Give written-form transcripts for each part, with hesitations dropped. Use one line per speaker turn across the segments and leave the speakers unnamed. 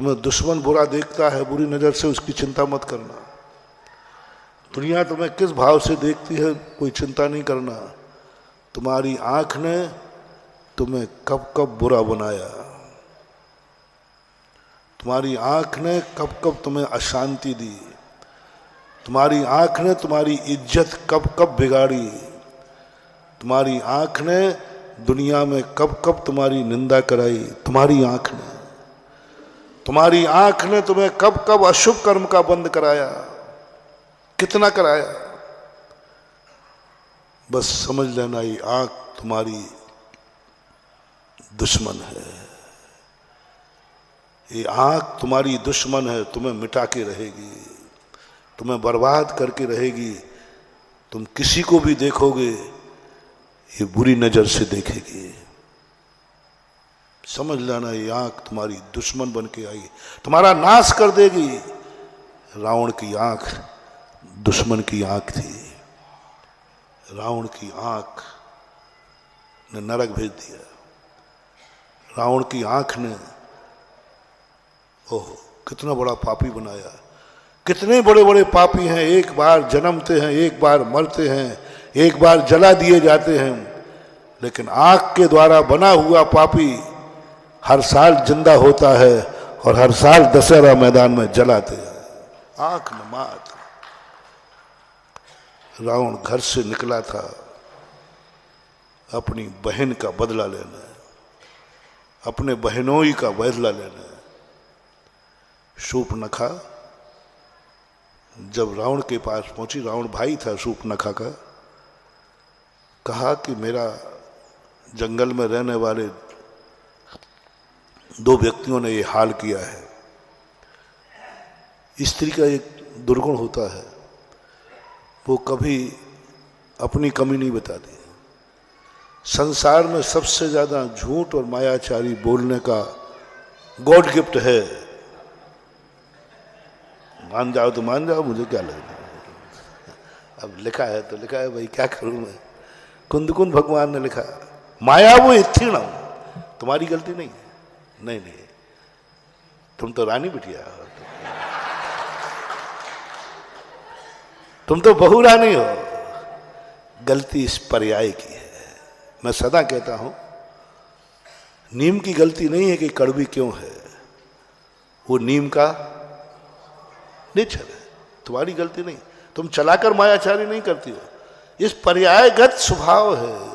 तुम्हें दुश्मन बुरा देखता है बुरी नज़र से, उसकी चिंता मत करना। दुनिया तुम्हें किस भाव से देखती है कोई चिंता नहीं करना। तुम्हारी आंख ने तुम्हें कब कब बुरा बनाया, तुम्हारी आंख ने कब कब तुम्हें अशांति दी, तुम्हारी आंख ने तुम्हारी इज्जत कब कब बिगाड़ी, तुम्हारी आंख ने दुनिया में कब कब तुम्हारी निंदा कराई। तुम्हारी आंख ने तुम्हें कब कब अशुभ कर्म का बंद कराया, कितना कराया। बस समझ लेना ये आंख तुम्हारी दुश्मन है, ये आंख तुम्हारी दुश्मन है, तुम्हें मिटा के रहेगी, तुम्हें बर्बाद करके रहेगी। तुम किसी को भी देखोगे ये बुरी नजर से देखेगी। समझ लेना ये आंख तुम्हारी दुश्मन बन के आई, तुम्हारा नाश कर देगी। रावण की आंख दुश्मन की आंख थी, रावण की आंख ने नरक भेज दिया। रावण की आंख ने ओह कितना बड़ा पापी बनाया। कितने बड़े बड़े पापी हैं, एक बार जन्मते हैं, एक बार मरते हैं, एक बार जला दिए जाते हैं, लेकिन आंख के द्वारा बना हुआ पापी हर साल जिंदा होता है और हर साल दशहरा मैदान में जलाते हैं। आंख न मात। रावण घर से निकला था अपनी बहन का बदला लेना, अपने बहनोई का बदला लेना। शूर्पणखा जब रावण के पास पहुंची, रावण भाई था शूर्पणखा का, कहा कि मेरा जंगल में रहने वाले 2 व्यक्तियों ने ये हाल किया है। स्त्री का एक दुर्गुण होता है, वो कभी अपनी कमी नहीं बताती। संसार में सबसे ज्यादा झूठ और मायाचारी बोलने का गॉड गिफ्ट है। मान जाओ तो मान जाओ, मुझे क्या लगता है। अब लिखा है तो लिखा है भाई, क्या करूं मैं। कुंदकुंद भगवान ने लिखा, माया वो इत्थीणम, तुम्हारी गलती नहीं है। नहीं नहीं, तुम तो रानी बिटिया हो, तुम तो बहू रानी हो, गलती इस पर्याय की है। मैं सदा कहता हूं नीम की गलती नहीं है कि कड़वी क्यों है, वो नीम का नेचर है, तुम्हारी गलती नहीं। तुम चलाकर मायाचारी नहीं करती हो, इस पर्यायगत स्वभाव है।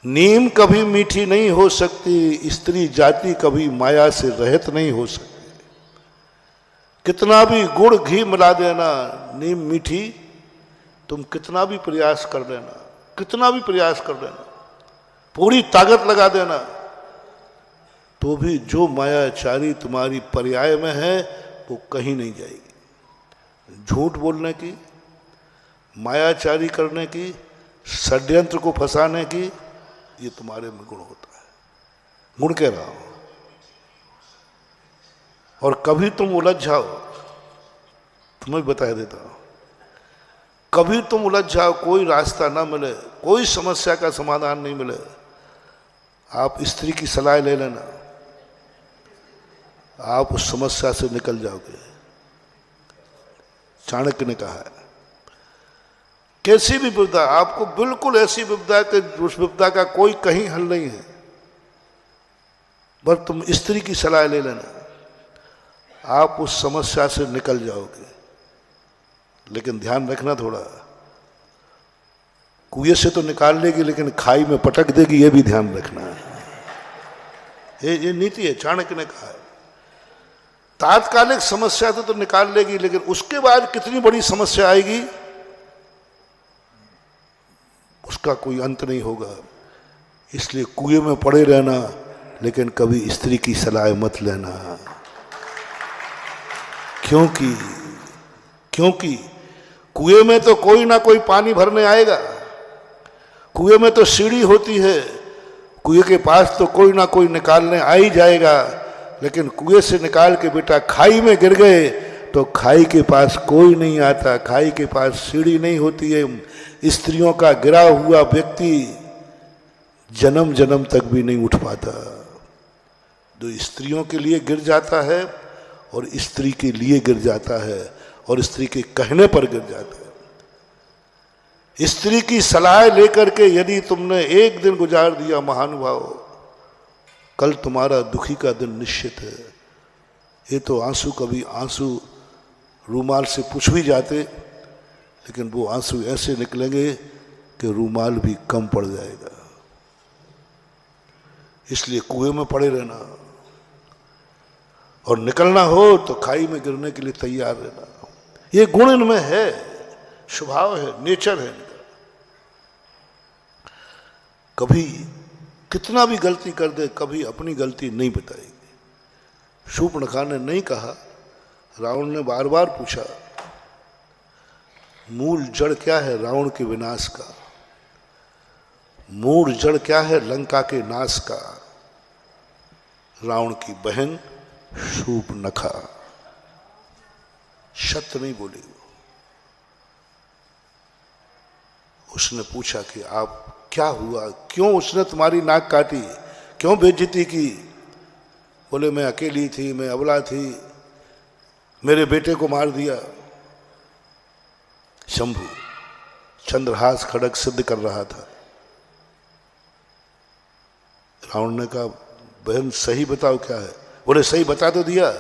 नीम कभी मीठी नहीं हो सकती, स्त्री जाति कभी माया से रहित नहीं हो सकती। कितना भी गुड़ घी मिला देना, नीम मीठी, तुम कितना भी प्रयास कर लेना, कितना भी प्रयास कर लेना, पूरी ताकत लगा देना, तो भी जो मायाचारी तुम्हारी पर्याय में है वो कहीं नहीं जाएगी। झूठ बोलने की, मायाचारी करने की, षड्यंत्र को फंसाने की, ये तुम्हारे में गुण होता है। गुण कह रहा हूं। और कभी तुम उलझ जाओ, तुम्हें बता देता हूं, कभी तुम उलझ जाओ, कोई रास्ता ना मिले, कोई समस्या का समाधान नहीं मिले, आप स्त्री की सलाह ले लेना, आप उस समस्या से निकल जाओगे। चाणक्य ने कहा है, कैसी भी विपदा, आपको बिल्कुल ऐसी विपदा कि उस विपदा का कोई कहीं हल नहीं है, बस तुम स्त्री की सलाह ले लेना, आप उस समस्या से निकल जाओगे। लेकिन ध्यान रखना थोड़ा, कुएं से तो निकाल लेगी लेकिन खाई में पटक देगी, ये भी ध्यान रखना है। ये नीति है, चाणक्य ने कहा है। तात्कालिक समस्या तो निकाल लेगी, लेकिन उसके बाद कितनी बड़ी समस्या आएगी उसका कोई अंत नहीं होगा। इसलिए कुएं में पड़े रहना, लेकिन कभी स्त्री की सलाह मत लेना, क्योंकि कुएं में तो कोई ना कोई पानी भरने आएगा। कुएं में तो सीढ़ी होती है, कुएं के पास तो कोई ना कोई निकालने आ ही जाएगा। लेकिन कुएं से निकाल के बेटा खाई में गिर गए तो खाई के पास कोई नहीं आता, खाई के पास सीढ़ी नहीं होती है। स्त्रियों का गिरा हुआ व्यक्ति जन्म जन्म तक भी नहीं उठ पाता। जो स्त्रियों के लिए गिर जाता है और स्त्री के लिए गिर जाता है और स्त्री के कहने पर गिर जाता है। स्त्री की सलाह लेकर के यदि तुमने एक दिन गुजार दिया महानुभाव, कल तुम्हारा दुखी का दिन निश्चित है। ये तो आंसू, कभी आंसू रूमाल से पूछ भी जाते, लेकिन वो आंसू ऐसे निकलेंगे कि रूमाल भी कम पड़ जाएगा। इसलिए कुएं में पड़े रहना और निकलना हो तो खाई में गिरने के लिए तैयार रहना। ये गुण इनमें है, स्वभाव है, नेचर है इनका। कभी कितना भी गलती कर दे, कभी अपनी गलती नहीं बताएगी। शूर्पणखा ने नहीं कहा, रावण ने बार बार पूछा, मूल जड़ क्या है रावण के विनाश का, मूल जड़ क्या है लंका के नाश का। रावण की बहन शूर्पणखा सत्य नहीं बोली। उसने पूछा कि आप क्या हुआ, क्यों उसने तुम्हारी नाक काटी, क्यों बेइज्जती की। बोले मैं अकेली थी, मैं अबला थी, मेरे बेटे को मार दिया। शंभु चंद्रहास खड़ग सिद्ध कर रहा था। रावण ने कहा बहन सही बताओ क्या है। बोले सही बता तो दिया।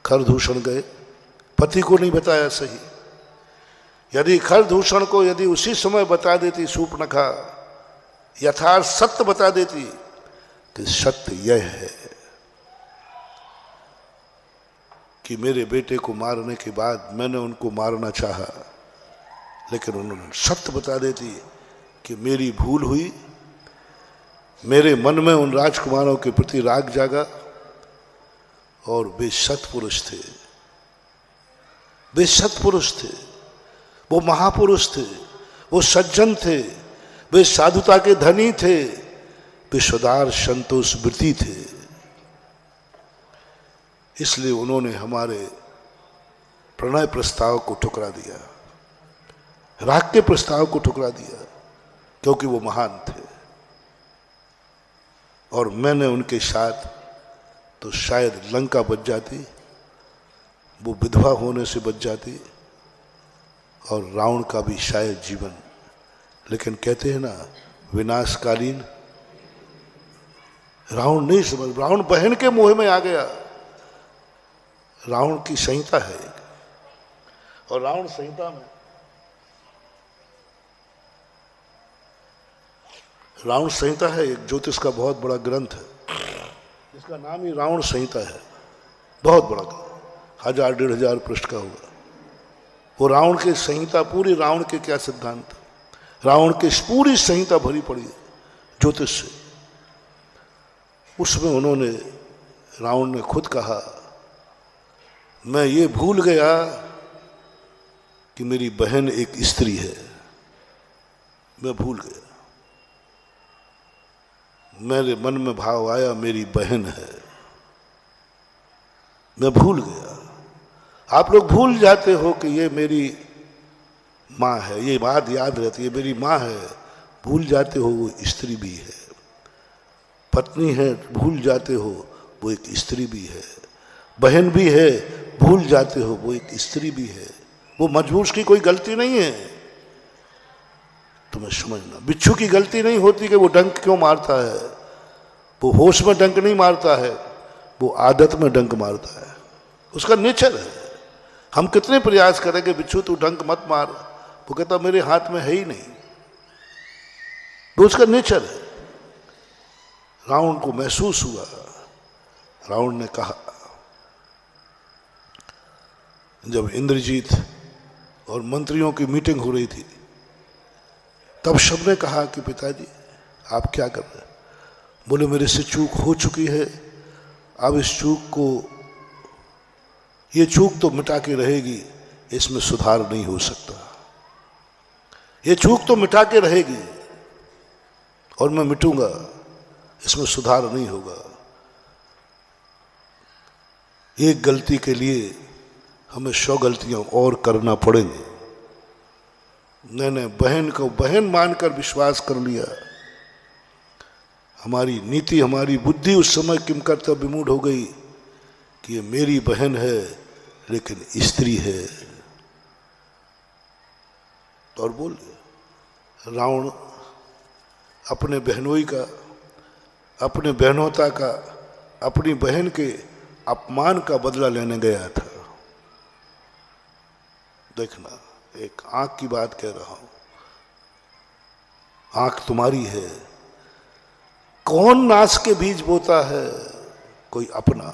खरदूषण गए, पति को नहीं बताया सही। यदि खरदूषण को यदि उसी समय बता देती शूर्पणखा, यथार्थ सत्य बता देती कि सत्य यह है कि मेरे बेटे को मारने के बाद मैंने उनको मारना चाहा, लेकिन उन्होंने सत्य बता देती कि मेरी भूल हुई, मेरे मन में उन राजकुमारों के प्रति राग जागा और वे सत्पुरुष थे, वे सत्पुरुष थे, वो महापुरुष थे, वो सज्जन थे, वे साधुता के धनी थे, वे सदार संतोष वृत्ति थे। इसलिए उन्होंने हमारे प्रणय प्रस्ताव को ठुकरा दिया, राग के प्रस्ताव को ठुकरा दिया, क्योंकि वो महान थे। और मैंने उनके साथ तो शायद लंका बच जाती, वो विधवा होने से बच जाती और रावण का भी शायद जीवन। लेकिन कहते हैं ना विनाशकालीन, रावण नहीं समझ, रावण बहन के मोह में आ गया। रावण की संहिता है एक, और रावण संहिता में रावण संहिता है एक ज्योतिष का बहुत बड़ा ग्रंथ है, इसका नाम ही रावण संहिता है। बहुत बड़ा ग्रंथ, 1000-1500 पृष्ठ का होगा। वो रावण की संहिता, पूरी रावण के क्या सिद्धांत, रावण की पूरी संहिता भरी पड़ी है ज्योतिष से। उसमें उन्होंने, रावण ने खुद कहा मैं ये भूल गया कि मेरी बहन एक स्त्री है, मैं भूल गया, मेरे मन में भाव आया मेरी बहन है, मैं भूल गया। आप लोग भूल जाते हो कि ये मेरी माँ है, ये बात याद रहती है मेरी माँ है, भूल जाते हो वो स्त्री भी है, पत्नी है भूल जाते हो वो एक स्त्री भी है, बहन भी है भूल जाते हो वो एक स्त्री भी है। वो मजबूर की कोई गलती नहीं है, तुम्हें समझना। बिच्छू की गलती नहीं होती कि वो डंक क्यों मारता है, वो होश में डंक नहीं मारता है, वो आदत में डंक मारता है, उसका नेचर है। हम कितने प्रयास करेंगे बिच्छू तू डंक मत मार, वो कहता मेरे हाथ में है ही नहीं, वो उसका नेचर है। रावण को महसूस हुआ, रावण ने कहा, जब इंद्रजीत और मंत्रियों की मीटिंग हो रही थी तब सबने कहा कि पिताजी आप क्या कर रहे हैं। बोले मेरे से चूक हो चुकी है, अब इस चूक को, ये चूक तो मिटा के रहेगी, इसमें सुधार नहीं हो सकता, ये चूक तो मिटा के रहेगी और मैं मिटूंगा, इसमें सुधार नहीं होगा। एक गलती के लिए हमें 100 गलतियां और करना पड़ेंगे। मैंने बहन को बहन मानकर विश्वास कर लिया, हमारी नीति, हमारी बुद्धि उस समय किम कर्तव्य विमूढ़ हो गई कि ये मेरी बहन है लेकिन स्त्री है। और बोल रावण अपने बहनोई का, अपने बहनोता का, अपनी बहन के अपमान का बदला लेने गया था। देखना, एक आंख की बात कह रहा हूं, आंख तुम्हारी है। कौन नाश के बीज बोता है? कोई अपना।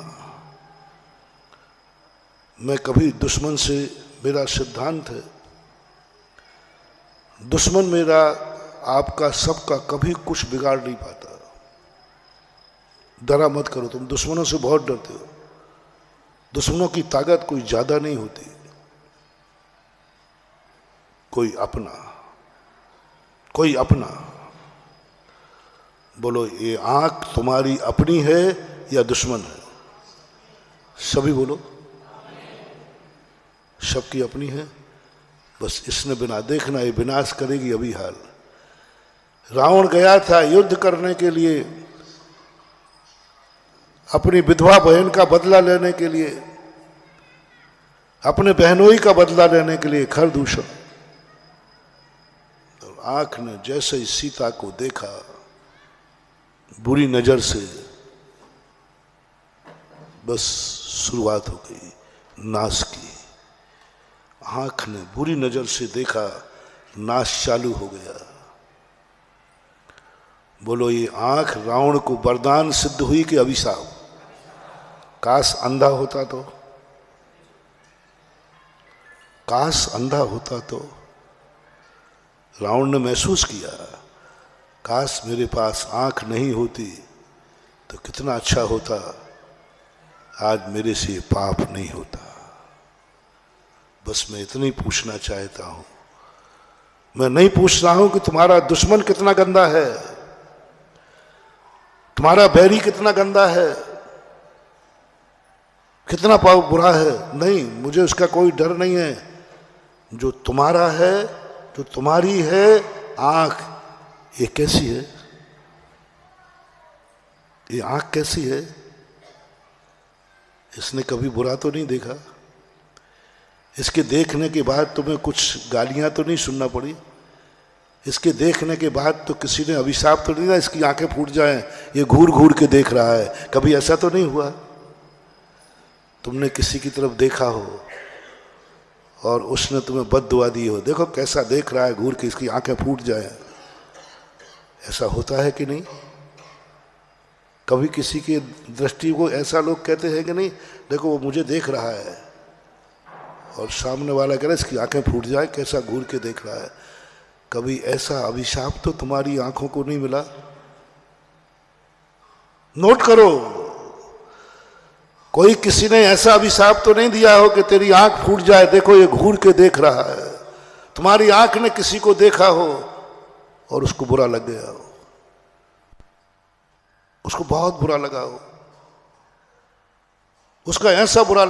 मैं कभी दुश्मन से, मेरा सिद्धांत है, दुश्मन मेरा, आपका, सबका कभी कुछ बिगाड़ नहीं पाता। डरा मत करो, तुम दुश्मनों से बहुत डरते हो। दुश्मनों की ताकत कोई ज्यादा नहीं होती। कोई अपना, कोई अपना। बोलो, ये आंख तुम्हारी अपनी है या दुश्मन है? सभी बोलो, सबकी अपनी है। बस इसने बिना, देखना ये विनाश करेगी अभी हाल। रावण गया था युद्ध करने के लिए, अपनी विधवा बहन का बदला लेने के लिए, अपने बहनोई का बदला लेने के लिए, खरदूषण। आंख ने जैसे ही सीता को देखा बुरी नजर से, बस शुरुआत हो गई नाश की। आंख ने बुरी नजर से देखा, नाश चालू हो गया। बोलो, ये आंख रावण को वरदान सिद्ध हुई कि अभिशाप? काश अंधा होता तो, काश अंधा होता तो। रावण ने महसूस किया, काश मेरे पास आंख नहीं होती तो कितना अच्छा होता, आज मेरे से पाप नहीं होता। बस मैं इतना ही पूछना चाहता हूं। मैं नहीं पूछ रहा हूं कि तुम्हारा दुश्मन कितना गंदा है, तुम्हारा बैरी कितना गंदा है, कितना पाप बुरा है। नहीं, मुझे उसका कोई डर नहीं है। जो तुम्हारा है, जो तुम्हारी है आंख, ये कैसी है? ये आंख कैसी है? इसने कभी बुरा तो नहीं देखा? इसके देखने के बाद तुम्हें कुछ गालियां तो नहीं सुनना पड़ी? इसके देखने के बाद तो किसी ने अभिशाप तो नहीं ना, इसकी आंखें फूट जाएं, ये घूर घूर के देख रहा है? कभी ऐसा तो नहीं हुआ? तुमने किसी की तरफ देखा हो और उसने तुम्हें बद्दुआ दी हो, देखो कैसा देख रहा है घूर के, इसकी आंखें फूट जाए। ऐसा होता है कि नहीं? कभी किसी की दृष्टि को ऐसा लोग कहते हैं कि नहीं, देखो वो मुझे देख रहा है, और सामने वाला कह रहा है इसकी आंखें फूट जाए, कैसा घूर के देख रहा है। कभी ऐसा अभिशाप तो तुम्हारी आंखों को नहीं मिला? नोट करो, कोई किसी ने ऐसा अभिशाप तो नहीं दिया हो कि तेरी आंख फूट जाए, देखो ये घूर के देख रहा है। तुम्हारी आंख ने किसी को देखा हो और उसको बुरा लग गया हो, उसको बहुत बुरा लगा हो, उसका ऐसा बुरा लगा